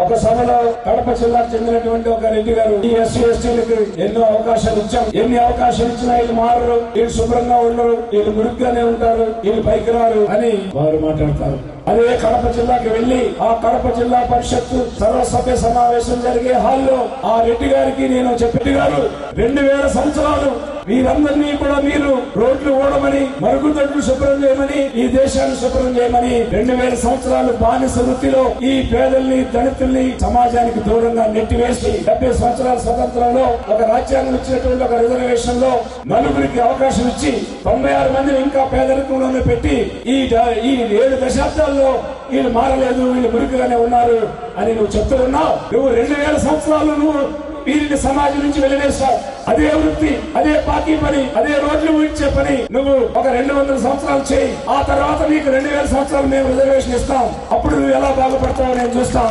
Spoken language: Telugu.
ఒక సభలో కడప జిల్లాకు చెందినటువంటి ఒక రెడ్డి గారు ఈ ఎస్సీ ఎస్టీలకు ఎన్నో అవకాశాలు ఇచ్చాం, ఎన్ని అవకాశాలు ఇచ్చినా వీళ్ళు మారరు, వీళ్ళు శుభ్రంగా ఉండరు, వీళ్ళు మురుగ్గానే ఉంటారు, వీళ్ళు పైకి రారు అని వారు మాట్లాడతారు. అదే కడప జిల్లాకి వెళ్లి ఆ కడప జిల్లా పరిషత్తు సర్వసభ్య సమావేశం జరిగే హాల్లో ఆ రెడ్డి గారికి నేను చెప్పి గారు 2000 సంవత్సరాలు వీరందరినీ కూడా మీరు రోడ్లు ఓడమని, మరుగుదొడ్లు శుభ్రం చేయమని, ఈ దేశాన్ని శుభ్రం చేయమని 2000 సంవత్సరాలు బానిస వృత్తిలో ఈ పేదల్ని దళితుల్ని సమాజానికి దూరంగా నెట్టివేసి 70 సంవత్సరాల స్వతంత్రంలో ఒక రాజ్యాంగం ఇచ్చినటువంటి ఒక రిజర్వేషన్ లో నలుగురికి అవకాశం ఇచ్చి 96 మందిని ఇంకా పేదరికంలోనే పెట్టి ఈ 7 దశాబ్దాల్లో వీళ్ళు మారలేదు, వీళ్ళు మురికిగానే ఉన్నారు అని నువ్వు చెప్తూ ఉన్నావు. నువ్వు 2000 సంవత్సరాలు నువ్వు వీరిని సమాజం నుంచి వెళ్లివేశావు. అదే వృత్తి, అదే పాకి పని, అదే రోడ్లు ఊడ్చే పని నువ్వు ఒక 200 సంవత్సరాలు చేయి. ఆ తర్వాత నీకు 2000 సంవత్సరాలు మేము రిజర్వేషన్ ఇస్తాం. అప్పుడు నువ్వు ఎలా బాగుపడతావో నేను చూస్తాం.